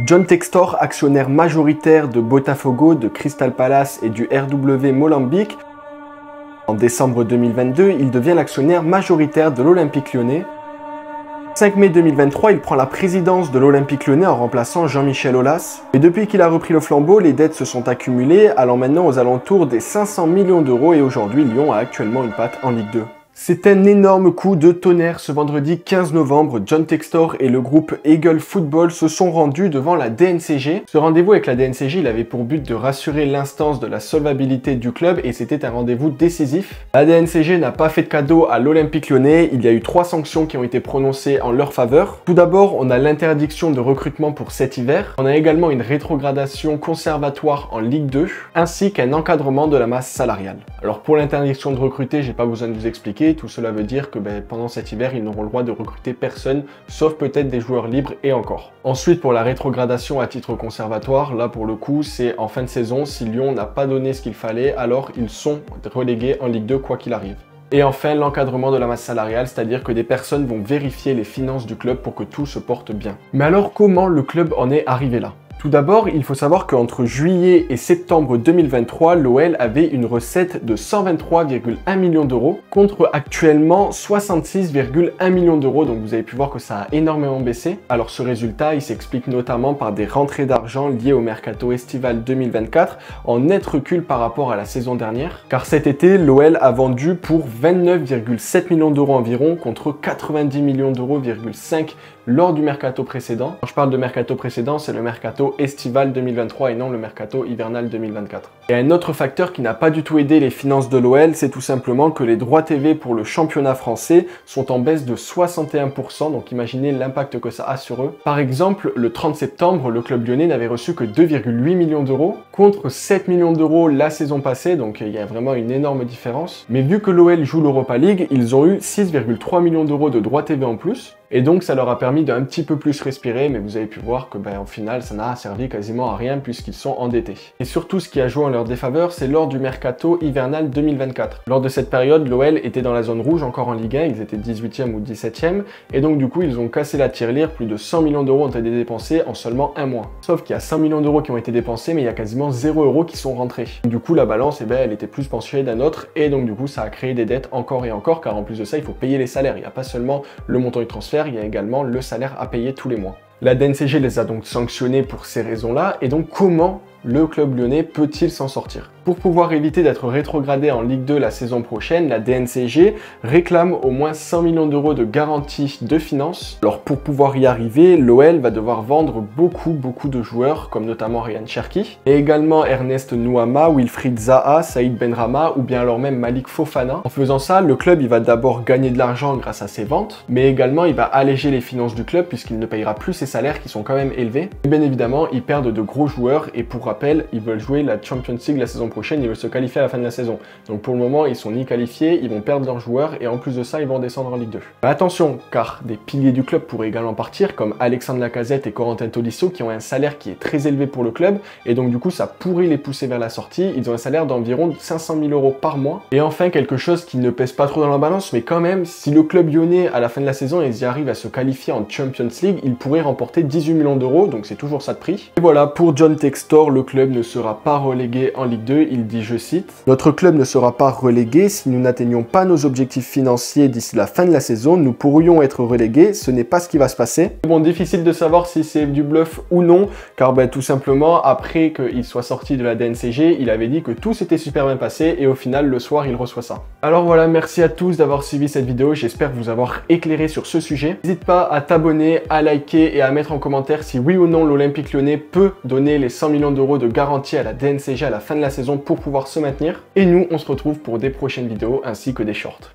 John Textor, actionnaire majoritaire de Botafogo, de Crystal Palace et du RW Molenbeek. En décembre 2022, il devient l'actionnaire majoritaire de l'Olympique Lyonnais. 5 mai 2023, il prend la présidence de l'Olympique Lyonnais en remplaçant Jean-Michel Aulas. Et depuis qu'il a repris le flambeau, les dettes se sont accumulées, allant maintenant aux alentours des 500 millions d'euros et aujourd'hui, Lyon a actuellement une patte en Ligue 2. C'est un énorme coup de tonnerre. Ce vendredi 15 novembre, John Textor et le groupe Eagle Football se sont rendus devant la DNCG. Ce rendez-vous avec la DNCG, il avait pour but de rassurer l'instance de la solvabilité du club et c'était un rendez-vous décisif. La DNCG n'a pas fait de cadeau à l'Olympique Lyonnais. Il y a eu 3 sanctions qui ont été prononcées en leur faveur. Tout d'abord, on a l'interdiction de recrutement pour cet hiver. On a également une rétrogradation conservatoire en Ligue 2 ainsi qu'un encadrement de la masse salariale. Alors pour l'interdiction de recruter, j'ai pas besoin de vous expliquer. Tout cela veut dire que pendant cet hiver, ils n'auront le droit de recruter personne, sauf peut-être des joueurs libres et encore. Ensuite, pour la rétrogradation à titre conservatoire, là pour le coup, c'est en fin de saison. Si Lyon n'a pas donné ce qu'il fallait, alors ils sont relégués en Ligue 2 quoi qu'il arrive. Et enfin, l'encadrement de la masse salariale, c'est-à-dire que des personnes vont vérifier les finances du club pour que tout se porte bien. Mais alors, comment le club en est arrivé là ? Tout d'abord, il faut savoir qu'entre juillet et septembre 2023, l'OL avait une recette de 123,1 millions d'euros contre actuellement 66,1 millions d'euros. Donc vous avez pu voir que ça a énormément baissé. Alors ce résultat, il s'explique notamment par des rentrées d'argent liées au mercato estival 2024 en net recul par rapport à la saison dernière. Car cet été, l'OL a vendu pour 29,7 millions d'euros environ contre 90 millions d'euros, lors du mercato précédent. Quand je parle de mercato précédent, c'est le mercato estival 2023 et non le mercato hivernal 2024. Et un autre facteur qui n'a pas du tout aidé les finances de l'OL, c'est tout simplement que les droits TV pour le championnat français sont en baisse de 61%, donc imaginez l'impact que ça a sur eux. Par exemple, le 30 septembre, le club lyonnais n'avait reçu que 2,8 millions d'euros contre 7 millions d'euros la saison passée, donc il y a vraiment une énorme différence. Mais vu que l'OL joue l'Europa League, ils ont eu 6,3 millions d'euros de droits TV en plus. Et donc ça leur a permis d'un petit peu plus respirer, mais vous avez pu voir que au final ça n'a servi quasiment à rien puisqu'ils sont endettés. Et surtout ce qui a joué en leur défaveur, c'est lors du mercato hivernal 2024. Lors de cette période, l'OL était dans la zone rouge encore en Ligue 1, ils étaient 18e ou 17e, et donc du coup ils ont cassé la tirelire, plus de 100 millions d'euros ont été dépensés en seulement un mois. Sauf qu'il y a 100 millions d'euros qui ont été dépensés, mais il y a quasiment 0 euros qui sont rentrés. Du coup la balance, elle était plus penchée d'un autre, et donc du coup ça a créé des dettes encore et encore, car en plus de ça il faut payer les salaires, il n'y a pas seulement le montant du transfert, il y a également le salaire à payer tous les mois. La DNCG les a donc sanctionnés pour ces raisons-là, et donc comment le club lyonnais peut-il s'en sortir? Pour pouvoir éviter d'être rétrogradé en Ligue 2 la saison prochaine, la DNCG réclame au moins 100 millions d'euros de garantie de finances. Alors pour pouvoir y arriver, l'OL va devoir vendre beaucoup de joueurs, comme notamment Ryan Cherki, et également Ernest Nuama, Wilfried Zaha, Saïd Benrahma, ou bien alors même Malik Fofana. En faisant ça, le club il va d'abord gagner de l'argent grâce à ses ventes, mais également il va alléger les finances du club puisqu'il ne payera plus ses salaires qui sont quand même élevés. Et bien évidemment, ils perdent de gros joueurs, et pour rappel, ils veulent jouer la Champions League la saison prochaine, ils veulent se qualifier à la fin de la saison. Donc pour le moment, ils sont ni qualifiés, ils vont perdre leurs joueurs et en plus de ça, ils vont descendre en Ligue 2. Mais attention, car des piliers du club pourraient également partir, comme Alexandre Lacazette et Corentin Tolisso, qui ont un salaire qui est très élevé pour le club, et donc du coup, ça pourrait les pousser vers la sortie. Ils ont un salaire d'environ 500 000 euros par mois. Et enfin, quelque chose qui ne pèse pas trop dans la balance, mais quand même, si le club lyonnais, à la fin de la saison, ils y arrivent à se qualifier en Champions League, ils pourraient remporter 18 millions d'euros, donc c'est toujours ça de prix. Et voilà, pour John Textor, le club ne sera pas relégué en Ligue 2, il dit, je cite, « Notre club ne sera pas relégué si nous n'atteignons pas nos objectifs financiers d'ici la fin de la saison, nous pourrions être relégués, ce n'est pas ce qui va se passer. » Bon, difficile de savoir si c'est du bluff ou non, car tout simplement, après qu'il soit sorti de la DNCG, il avait dit que tout s'était super bien passé et au final, le soir, il reçoit ça. Alors voilà, merci à tous d'avoir suivi cette vidéo, j'espère vous avoir éclairé sur ce sujet. N'hésite pas à t'abonner, à liker et à mettre en commentaire si oui ou non l'Olympique Lyonnais peut donner les 100 millions d'euros de garantie à la DNCG à la fin de la saison pour pouvoir se maintenir. Et nous, on se retrouve pour des prochaines vidéos ainsi que des shorts.